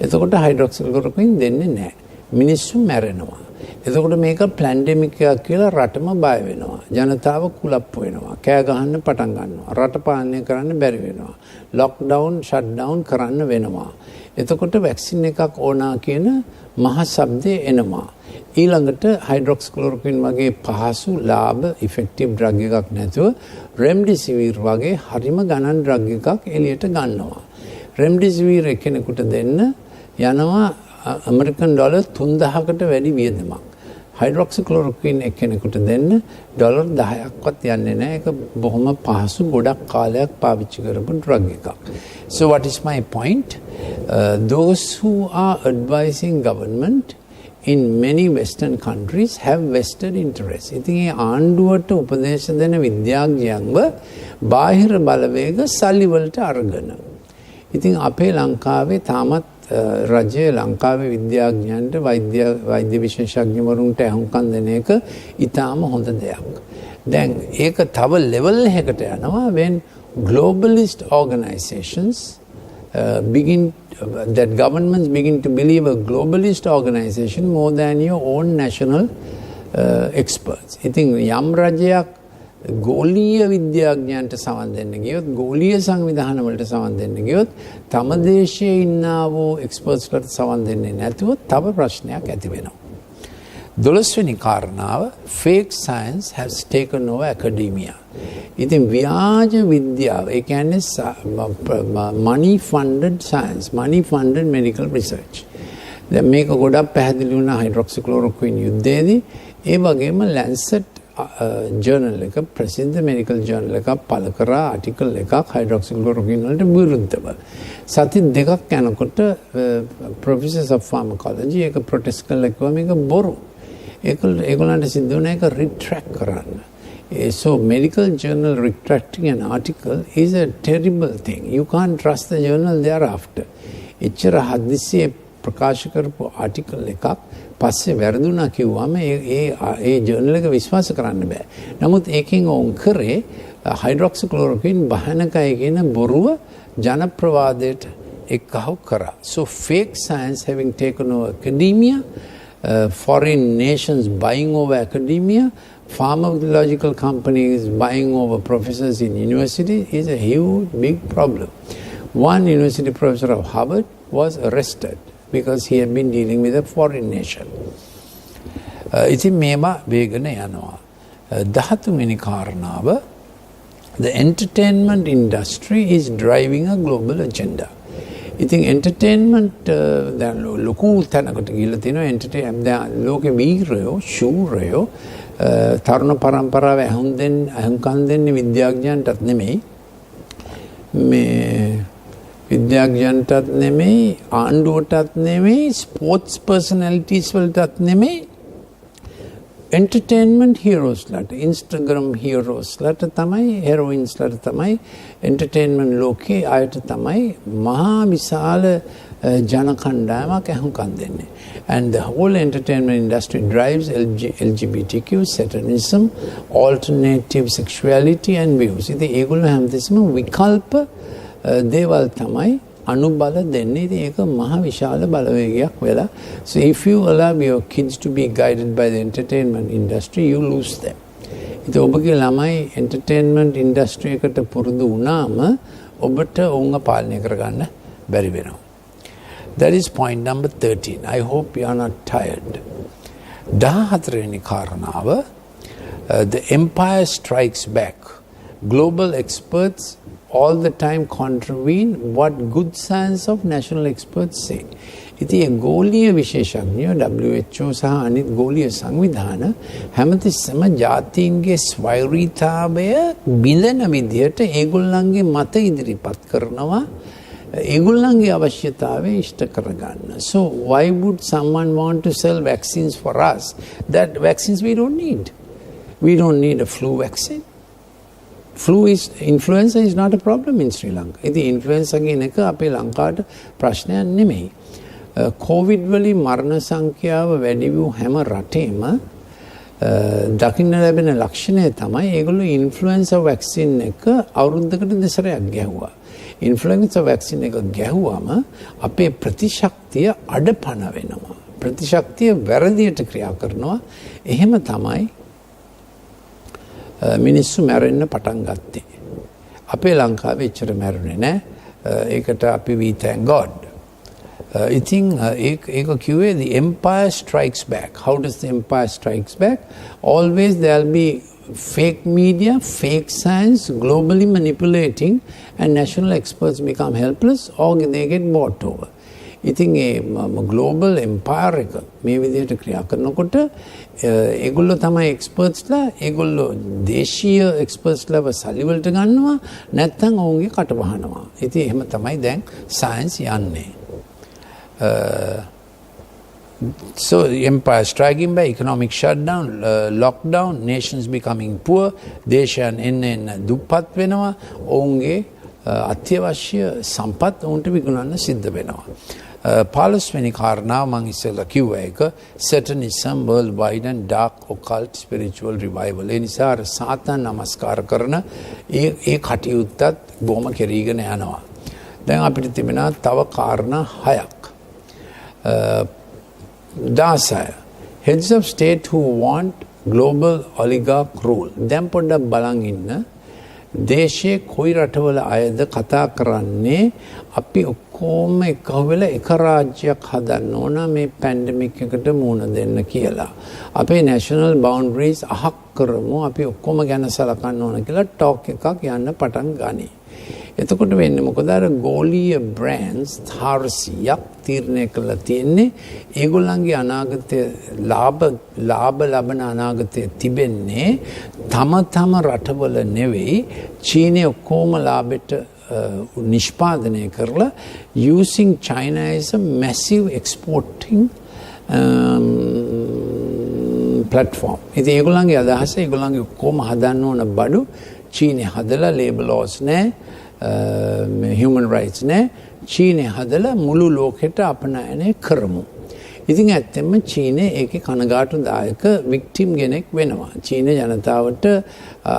එතකොට hydroxychloroquine දෙන්නේ නැහැ. මිනිස්සු මැරෙනවා. එතකොට මේක පැන්ඩෙමික් එකක් කියලා රටම බය වෙනවා. ජනතාව කුලප්පු වෙනවා. කෑ ගහන්න පටන් ගන්නවා. රට පාලනය කරන්න බැරි වෙනවා. ලොක්ඩවුන්, ෂට්ඩවුන් කරන්න වෙනවා. එතකොට වැක්සින් එකක් ඕනා කියන මහ ශබ්දය එනවා. ඊළඟට හයිඩ්‍රොක්සික්ලොරොක්වින් වගේ පහසු ලාභ ඉෆෙක්ටිව් ඩ්‍රග් එකක් නැතුව රෙම්ඩිසිවිර් වගේ හරිම ගණන් ඩ්‍රග් එකක් එළියට ගන්නවා. රෙම්ඩිසිවිර් එක්කෙනෙකුට දෙන්න යනවා ඇමරිකන් ඩොලර් 3000කට වැඩි වියදමක්. හයිඩ්‍රොක්සික්ලොරොක්වින් එක්කෙනෙකුට දෙන්න ඩොලර් 10ක්වත් යන්නේ නැහැ. ඒක බොහොම පහසු ගොඩක් කාලයක් පාවිච්චි කරපු ඩ්‍රග් එකක්. So what is my point? Those who are advising government in many western countries have vested interests. ඉතින් ඒ ආණ්ඩුවට උපදේශ දෙන විද්‍යාඥයන්ව බාහිර බලවේග සල්ලි වලට අරගෙන. ඉතින් අපේ ලංකාවේ තාමත් රජය ලංකාවේ විද්‍යාඥයන්ට වෛද්‍ය විශේෂඥවරුන්ට ඇහුම්කන් දෙන එක ඉතාම හොඳ දෙයක්. දැන් ඒක තව ලෙවල් එකකට යනවා when globalist organizations that governments begin to believe a globalist organization more than your own national experts. ඉතින් යම් රජයක් ගෝලීය විද්‍යාඥයන්ට සවන් දෙන්න ගියොත් ගෝලීය සංවිධාන වලට සවන් දෙන්න ගියොත් තම දේශයේ ඉන්නා වූ එක්ස්පර්ට්ස් වලට සවන් දෙන්නේ නැතුව තව ප්‍රශ්නයක් ඇති වෙනවා. 12 වෙනි කාරණාව fake science has taken over academia. ඉතින් ව්‍යාජ විද්‍යාව ඒ කියන්නේ money funded science, money funded medical research. දැන් මේක ගොඩක් පැහැදිලි වුණා හයිඩ්‍රොක්සික්ලොරොක්වින් යුද්ධයේදී. ඒ වගේම Lancet ජර්නල් එක ප්‍රසිද්ධ මෙඩිකල් ජර්නල් එකක් පළ කරා ආටිකල් එකක් හයිඩ්‍රොක්සික්ලොරොක්වින් වලට විරුද්ධව. සති දෙකක් යනකොට ප්‍රොෆෙසර්ස් ඔෆ් ෆාමකොලොජි එක ප්‍රොටෙස්ට් කළා කිව්වා මේක බොරු. ඒගොල්ලන්ට සිද්ධ වුණා ඒක රිට්‍රැක්ට් කරන්න. So medical journal retracting an article is a terrible thing. You can't trust the journal thereafter. එච්චර හදිස්සියේ ප්‍රකාශ කරපු ආටිකල් එකක් පස්සේ වැරදුනා කිව්වම ඒ ජර්නල් එක විශ්වාස කරන්න බෑ. නමුත් ඒකෙන් ඔවුන් කරේ හයිඩ්‍රොක්සික්ලොරොක්වින් භයානකයි කියන බොරුව ජනප්‍රවාදයට එක්කහුව කරා. So fake science having taken over academia, foreign nations buying over academia, pharmacological companies buying over professors in university is a huge big problem. One university professor of Harvard was arrested because he had been dealing with a foreign nation. ඉතින් මේවා වේගන යනවා. 13 වෙනි කාරණාව the entertainment industry is driving a global agenda. ඉතින් entertainment දැන් ලොකු තැනකට ගිහිල්ලා තියෙනවා entertainment දැන් ලෝකේ වීරයෝ ශූරයෝ තරුණ පරම්පරාව අහුම්කම් දෙන්නේ විද්‍යාඥයන්ටත් නෙමෙයි මේ විද්‍යාඥයන්ටත් නෙමෙයි ආණ්ඩුවටත් නෙමෙයි ස්පෝර්ට්ස් පර්සනැලිටිස් වලටත් නෙමෙයි entertainment heroes ලට Instagram heroes ලට තමයි heroines ලට තමයි entertainment ලෝකේ අයට තමයි මහා විශාල ජන කණ්ඩායමක් අහුම්කම් දෙන්නේ. And the whole entertainment industry drives LGBTQ, satanism, alternative sexuality and views. ඉතින් ඒගොල්ලෝ හැමතිස්සෙම විකල්ප දේවල් තමයි අනුබල දෙන්නේ. ඉතින් ඒක මහ විශාල බලවේගයක් වෙලා. So if you allow your kids to be guided by the entertainment industry, you lose them. ඉතින් ඔබගේ ළමයි entertainment industry එකට පුරුදු වුණාම ඔබට ඔවුන්ව පාලනය කරගන්න බැරි වෙනවා. That is point number 13. I hope you are not tired. 14 වෙනි කාරණාව the empire strikes back. Global experts all the time contravene what good science of national experts say. ඉතින් ගෝලීය විශේෂඥයෝ WHO සහ අනිත් ගෝලීය සංවිධාන හැමතිස්සෙම ජාතීන්ගේ ස්වෛරීතාවය බිඳෙන විදිහට ඒගොල්ලන්ගේ මත ඉදිරිපත් කරනවා ඒගොල්ලන්ගේ අවශ්‍යතාවය ඉෂ්ට කරගන්න. So why would someone want to sell vaccines for us that vaccines we don't need? We don't need a flu vaccine. Influenza is not a problem in Sri Lanka. ඉතින් influenza කියන එක අපේ ලංකාවට ප්‍රශ්නයක් නෙමෙයි. COVID වලින් මරණ සංඛ්‍යාව වැඩි වූ හැම රටේම දකින්න ලැබෙන ලක්ෂණය තමයි ඒගොල්ලෝ ඉන්ෆ්ලුවෙන්සා වැක්සින් එක අවුරුද්දකට දෙසරයක් ගැහුවා. ඉන්ෆ්ලුවෙන්සා වැක්සින් එක ගැහුවම අපේ ප්‍රතිශක්තිය අඩපණ වෙනවා. ප්‍රතිශක්තිය වැරදියට ක්‍රියා කරනවා. එහෙම තමයි මිනිස්සු මැරෙන්න පටන් ගත්තේ. අපේ ලංකාවේ එච්චර මැරුණේ නැහැ. ඒකට අපි we thank God. ඉතින් ඒක කිව්වේ the empire strikes back. How does the empire strikes back? Always there'll be fake media, fake science, globally manipulating, and national experts become helpless or they get bought over. ඉතින් ඒ global empire එක මේ විදිහට ක්‍රියා කරනකොට ඒගොල්ලෝ තමයි එක්ස්පර්ට්ස්ලා ඒගොල්ලෝ දේශීය එක්ස්පර්ට්ස්ලාව සල්ලි වලට ගන්නවා නැත්නම් ඔවුන්ගේ කට වහනවා. ඉතින් එහෙම තමයි දැන් සයන්ස් යන්නේ. So empire striking by economic shutdown, lockdown, nations becoming poor, දේශයන් එන්න දුප්පත් වෙනවා, ඔවුන්ගේ අත්‍යවශ්‍ය සම්පත් ඔවුන්ට විකුණන්න සිද්ධ වෙනවා. 15වෙනි කාරණාව මම ඉස්සෙල්ලා කිව්වා ඒක Satanism worldwide and dark occult spiritual revival. ඒ නිසා අර සාතන් නමස්කාර කරන ඒ කටයුත්තත් බොහොම කෙරීගෙන යනවා. දැන් අපිට තිබෙනවා තව කාරණා 6ක්. 16 heads of state who want global oligarch rule. දැන් පොඩ්ඩක් බලන් ඉන්න. දේශයේ කොයි රටවල අයද කතා කරන්නේ අපි ඔක්කොම එකහුව වෙලා එක රාජ්‍යයක් හදන්න ඕන මේ පැන්ඩමික් එකට මුහුණ දෙන්න කියලා. අපේ national boundaries අහක් කරමු අපි ඔක්කොම ගැන සලකන්න ඕන කියලා ටොක් එකක් යන්න පටන් ගනී. එතකොට වෙන්නේ මොකද අර ගෝලීය බ්‍රෑන්ඩ්ස් 400ක් තීරණය කරලා තියෙන්නේ ඒගොල්ලන්ගේ අනාගතය ලාභ ලබන අනාගතය තිබෙන්නේ තම රටවල නෙවෙයි චීනයේ ඔක්කොම ලාභෙට නිෂ්පාදනය කරලා using China as a massive exporting platform. ඉතින් ඒගොල්ලන්ගේ අදහස ඒගොල්ලන්ගේ ඔක්කොම හදන්න ඕන බඩු චීනයේ හදලා labor laws නැහැ human rights නැහැ චීනයේ හදලා මුළු ලෝකෙට අපනයනය කරමු. ඉතින් ඇත්තෙන්ම චීනය ඒකේ කනගාටුදායක වික්ටිම් කෙනෙක් වෙනවා. චීන ජනතාවට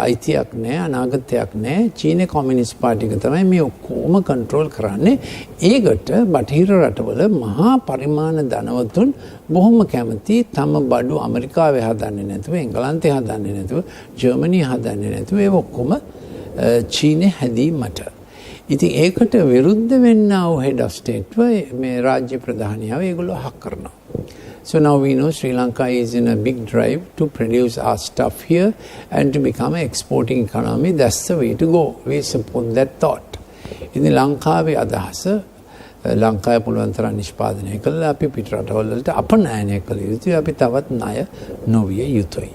අයිතියක් නැහැ අනාගතයක් නැහැ. චීන කොමියුනිස්ට් පාර්ටි එක තමයි මේ ඔක්කොම කන්ට්‍රෝල් කරන්නේ. ඒකට බටහිර රටවල මහා පරිමාණ ධනවතුන් බොහොම කැමති තම බඩු ඇමරිකාවේ හදන්නේ නැතුව එංගලන්තේ හදන්නේ නැතුව ජර්මනිය හදන්නේ නැතුව ඒ ඔක්කොම චීනේ හැදීමට. ඉතින් ඒකට විරුද්ධ වෙන්නා වූ head of state මේ රාජ්‍ය ප්‍රධානියව ඒගොල්ලෝ හක් කරනවා. So now we know Sri Lanka is in a big drive to produce our stuff here and to become an exporting economy. That's the way to go. We support that thought. ඉතින් ලංකාවේ අදහස ලංකාවේ පුළුවන් තරම් නිෂ්පාදනය කළා අපි පිටරටවල වලට අපනයනය කළ යුතුයි අපි තවත් ණය නොවිය යුතුයි.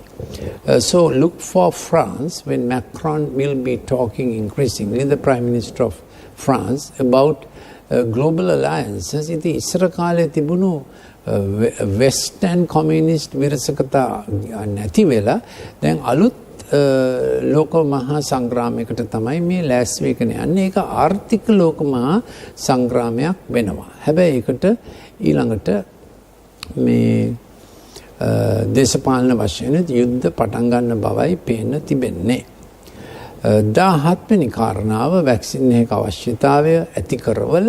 So look for France when Macron will be talking increasingly, the Prime Minister of France, about global alliances. ඉතින් ඉස්සර කාලේ තිබුණු Western communist විරසකතා නැති වෙලා දැන් අලුත් ලෝක මහා සංග්‍රාමයකට තමයි මේ ලෑස්ති වෙගෙන යන්නේ. ඒක ආර්ථික ලෝක මහා සංග්‍රාමයක් වෙනවා. හැබැයි ඒකට ඊළඟට මේ දේශපාලන වශයෙන් යුද්ධ පටන් ගන්න බවයි පේන්න තිබෙන්නේ. 17 වෙනි කාරණාව වැක්සින් එකක අවශ්‍යතාවය ඇති කරවල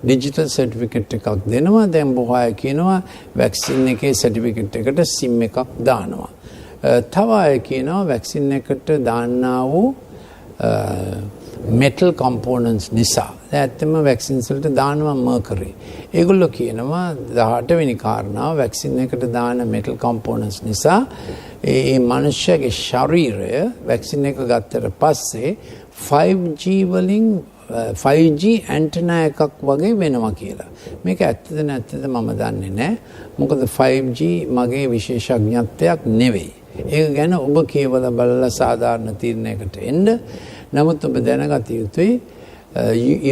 ඩිජිටල් සර්ටිෆිකේට් එකක් දෙනවා. දැන් බොහෝ අය කියනවා වැක්සින් එකේ සර්ටිෆිකේට් එකට SIM එකක් දානවා. තව අය කියනවා වැක්සින් එකට දාන්නා වූ metal components නිසා. ඇත්තම වැක්සින්ස් වලට දානවා mercury. ඒගොල්ලෝ කියනවා 18 වෙනි කාරණාව වැක්සින් එකට දාන metal components නිසා ඒ මනුෂ්‍යගේ ශරීරය වැක්සින් එක ගත්තට පස්සේ 5G වලින් 5G ඇන්ටනා එකක් වගේ වෙනවා කියලා. මේක ඇත්තද නැත්තද මම දන්නේ නැහැ. මොකද 5G මගේ විශේෂඥත්වයක් නෙවෙයි. ඒක ගැන ඔබ කියවලා බලලා සාධාරණ තීරණයකට එන්න. නමුත් ඔබ දැනගත යුතුයි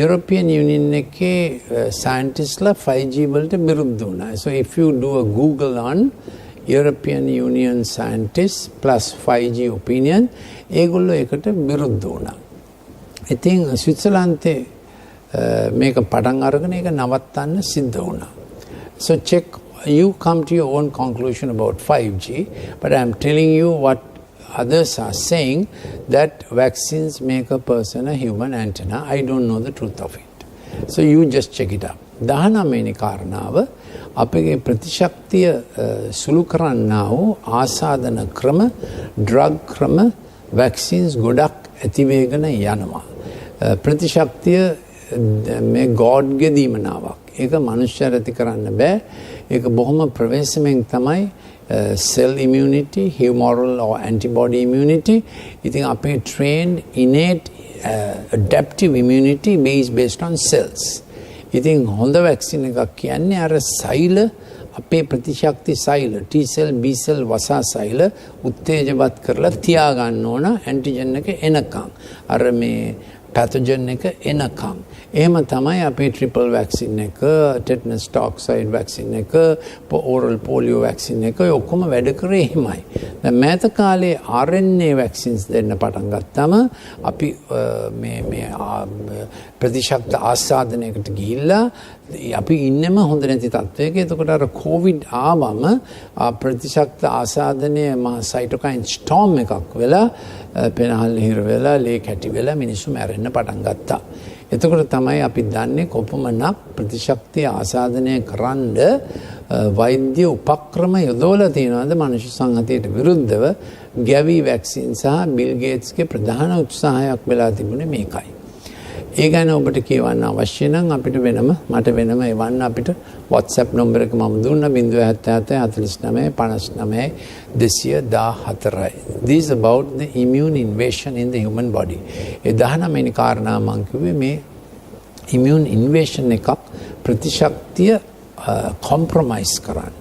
European Union එකේ scientistලා 5G වලට විරුද්ධ වුණා. So if you do a Google on European Union scientists plus 5G opinion ඒගොල්ලෝ ඒකට විරුද්ධ වුණා. ඉතින් ස්විට්සර්ලන්තේ මේක පටන් අරගෙන ඒක නවත්තන්න සිද්ධ වුණා. So check, you come to your own conclusion about 5G, but I am telling you what others are saying, that vaccines make a person a human antenna. I don't know the truth of it. So you just check it up. 19 වෙනි කාරණාව අපගේ ප්‍රතිශක්තිය සුළු කරන්නා වූ ආසාදන ක්‍රම, ඩ්‍රග් ක්‍රම, vaccines ගොඩක් ඇතිවේගෙන යනවා. ප්‍රතිශක්තිය මේ ගෝඩ්ගේ දීමනාවක්. ඒක මනුෂ්‍යයර ඇති කරන්න බෑ. ඒක බොහොම ප්‍රවේශමෙන් තමයි cell immunity, humoral or antibody immunity. ඉතින් අපේ trained innate adaptive immunity based on cells. ඉතින් හොඳ vaccine එකක් කියන්නේ අර සෛල අපේ ප්‍රතිශක්ති සෛල T cell B cell වසා සෛල උත්තේජවත් කරලා තියා ගන්න ඕන ඇන්ටිජන් එක එනකම්. අර මේ පැතොජන් එක එනකම්. එහෙම තමයි අපේ ට්‍රිපල් වැක්සින් එක, ටෙටනස් ටොක්සයිඩ් වැක්සින් එක, ඕරල් පෝලියෝ වැක්සින් එක ඔක්කොම වැඩ කරේ එහෙමයි. දැන් මෑත කාලේ RNA වැක්සින්ස් දෙන්න පටන් ගත්තම අපි මේ ප්‍රතිශක්ති ආසාදනයකට ගිහිල්ලා අපි ඉන්නෙම හොඳ නැති තත්වයක. එතකොට අර කොවිඩ් ආවම ප්‍රතිශක්ති ආසාදනය මහ සයිටෝකයින් ස්ටෝම් එකක් වෙලා පෙනහල් හිර වෙලා ලේ කැටි වෙලා මිනිස්සු මැරෙන්න පටන් ගත්තා. එතකොට තමයි අපි දන්නේ කොපමණක් ප්‍රතිශක්තිය ආසාදනය කරන්න වෛද්‍ය උපක්‍රම යොදවලා තියෙනවද මනුෂ්‍ය සංහතියට විරුද්ධව. ගැවි වැක්සින් සහ බිල් ගේට්ස්ගේ ප්‍රධාන උත්සාහයක් වෙලා තිබුණේ මේකයි. ඒ ගැන ඔබට කියවන්න අවශ්‍ය නම් අපිට මට වෙනම එවන්න. අපිට WhatsApp නම්බර එක මම දුන්නා 077 49 59 214. This is about the immune invasion in the human body. ඒ 19 වෙනි කාරණා මම කිව්වේ මේ immune invasion එකක් ප්‍රතිශක්තිය compromise කරන්න.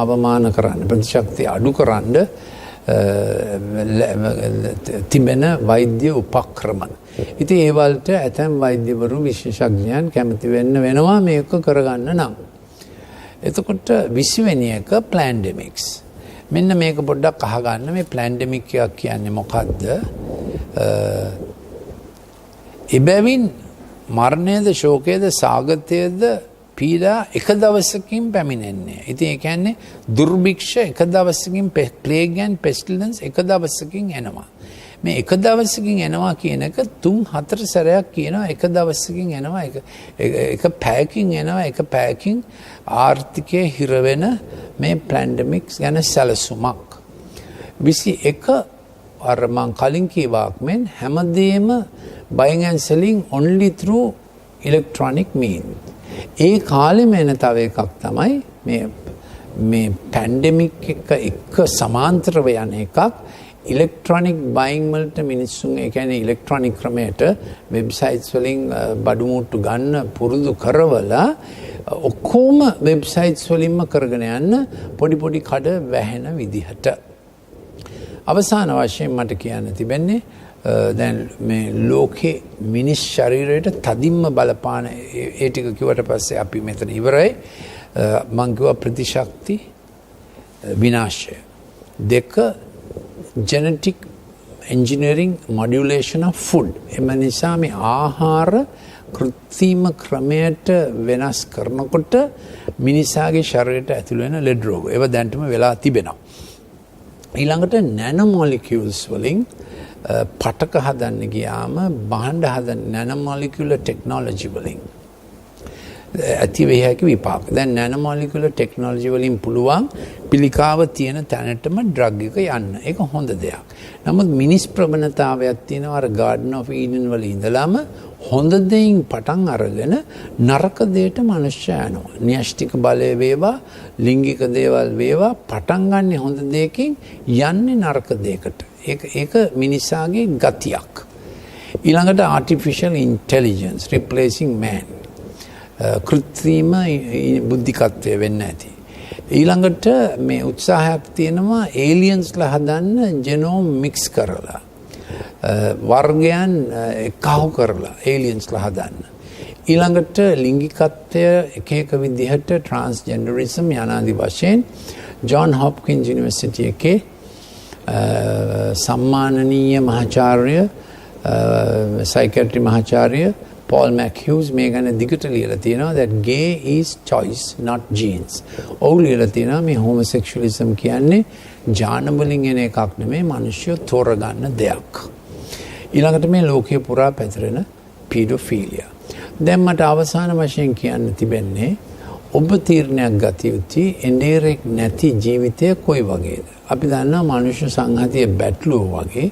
අවමාන කරන්න, ප්‍රතිශක්තිය අඩු කරන්න තිබෙන වෛද්‍ය උපක්‍රම. ඉතින් ඒ වලට ඇතැම් වෛද්‍යවරු විශේෂඥයන් කැමති වෙනවා මේක කරගන්න නම්. එතකොට 20 වෙනි එක ප්ලැන්ඩෙමික්ස්. මෙන්න මේක පොඩ්ඩක් අහගන්න. මේ ප්ලැන්ඩෙමික් එකක් කියන්නේ මොකද්ද? එබැවින් මරණයද, ශෝකයද, සාගතයද පීඩා එක දවසකින් පැමිණෙන්නේ. ඉතින් ඒ කියන්නේ දුර්භික්ෂ එක දවසකින්, ප්ලේග් ඇන්ඩ් පෙස්ටිලන්ස් එක දවසකින් එනවා. මේ එක දවසකින් එනවා කියන එක 3-4 සැරයක් කියනවා. එක දවසකින් එනවා, එක පැයකින් එනවා, එක පැයකින් ආර්ථිකයේ හිර වෙන මේ පැන්ඩමික්ස් ගැන සැලසුමක්. 21 අර මං කලින් කියවාක් මෙන් හැමදේම buying and selling only through electronic means. ඒ කාලෙම එන තව එකක් තමයි මේ පැන්ඩෙමික් එක සමාන්තරව යන එකක්. ඉලෙක්ට්‍රොනික් බයින් වලට මිනිස්සුන්, ඒ කියන්නේ ඉලෙක්ට්‍රොනික් ක්‍රමයට වෙබ්සයිට්ස් වලින් බඩුමුට්ටු ගන්න පුරුදු කරවලා ඔක්කොම වෙබ්සයිට්ස් වලින්ම කරගෙන යන්න පොඩි කඩ වැහෙන විදිහට. අවසාන වශයෙන් මට කියන්න තිබෙන්නේ දැන් මේ ලෝකේ මිනිස් ශරීරයට තදින්ම බලපාන ඒ ටික කිව්වට පස්සේ අපි මෙතන ඉවරයි. මං කිව්වා ප්‍රතිශක්ති විනාශය. 2 genetic engineering modulation of food. එම නිසා මේ ආහාර කෘත්‍රිම ක්‍රමයට වෙනස් කරනකොට මිනිසාගේ ශරීරයට ඇතුළු වෙන ලෙඩ රෝග ඒවා දැන්ටම වෙලා තිබෙනවා. ඊළඟට නැනොමොලිකියුල්ස් වලින් පටක හදන්න ගියාම භාණ්ඩ හදන්න නැනොමොලිකියුලර් ටෙක්නොලොජි වලින් ඇති වේ හැකි විපාක. දැන් නැනොමොලිකියුලර් ටෙක්නොලොජි වලින් පුළුවන් පිළිකාව තියෙන තැනටම ඩ්‍රග් එක යන්න. ඒක හොඳ දෙයක්. නමුත් මිනිස් ප්‍රවණතාවයක් තියෙනවා අර ගාඩන් ඔෆ් ඊඩන් වල ඉඳලාම හොඳ දෙයින් පටන් අරගෙන නරක දෙයට මනුෂ්‍ය යනවා. න්‍යෂ්ටික බලය වේවා, ලිංගික දේවල් වේවා පටන් ගන්න හොඳ දෙයකින් යන්නේ නරක දෙයකට. ඒක මිනිසාගේ ගතියක්. ඊළඟට artificial intelligence replacing man. කෘත්‍රිම බුද්ධිකත්වය වෙන්න ඇති. ඊළඟට මේ උත්සාහයක් තියෙනවා ඒලියන්ස්ලා හදන්න ජෙනෝම් මික්ස් කරලා. වර්ගයන් එකහු කරලා ඒලියන්ස්ලා හදන්න. ඊළඟට ලිංගිකත්වය එක විදිහට ට්‍රාන්ස්ජෙන්ඩරිසම් යනාදි වශයෙන් ජොන් හොප්කින්ස් යුනිවර්සිටි එකේ සම්මානනීය මහාචාර්ය සයිකියාට්‍රි මහාචාර්ය Paul McHughes මේ ගැන දිගට ලියලා තියෙනවා that gay is choice not genes. ඔව් ලියලා තියෙනවා මේ homosexualism කියන්නේ ජාන වලින් එන එකක් නෙමෙයි, මිනිස්සු තෝරගන්න දෙයක්. ඊළඟට මේ ලෝකයේ පුරා පැතිරෙන පීඩොෆීලියා. දැන් මට අවසාන වශයෙන් කියන්න තිබෙන්නේ ඔබ තීරණයක් ගත යුතුයි එන්ඩේරෙක් නැති ජීවිතය කොයි වගේද? අපි දන්නවා මනුෂ්‍ය සංහතිය බැටළුවෝ වගේ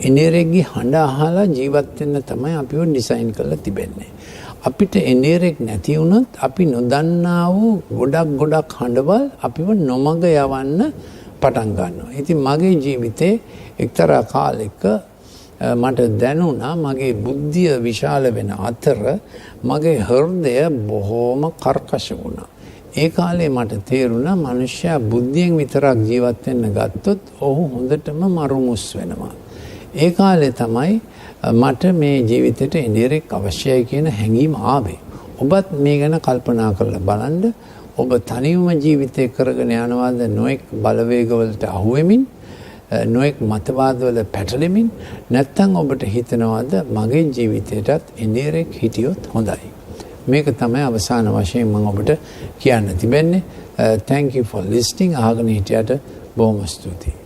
එන්ඩේරෙක්ගේ හඬ අහලා ජීවත් වෙන්න තමයි අපිව ඩිසයින් කරලා තිබෙන්නේ. අපිට එනේරෙක් නැති වුණොත් අපි නොදන්නා වූ ගොඩක් හඬවල් අපිව නොමග යවන්න පටන් ගන්නවා. ඉතින් මගේ ජීවිතේ එක්තරා කාලෙක මට දැනුණා මගේ බුද්ධිය විශාල වෙන අතර මගේ හෘදය බොහොම කර්කශ වුණා. ඒ කාලේ මට තේරුණා මනුෂ්‍යයා බුද්ධියෙන් විතරක් ජීවත් වෙන්න ගත්තොත් ඔහු හොඳටම මරුමුස් වෙනවා. ඒ කාලේ තමයි මට මේ ජීවිතේට එනේරෙක් අවශ්‍යයි කියන හැඟීම ආවේ. ඔබත් මේ ගැන කල්පනා කරලා බලන්න. ඔබ තනියම ජීවිතේ කරගෙන යනවාද නොඑක් බලවේගවලට අහු වෙමින් නොඑක් මතවාදවල පැටලෙමින් නැත්නම් ඔබට හිතනවාද මගේ ජීවිතේටත් එනේරෙක් හිටියොත් හොඳයි. මේක තමයි අවසාන වශයෙන් මම ඔබට කියන්න තිබෙන්නේ. Thank you for listening. අහගෙන හිටියට බොහොම ස්තුතියි.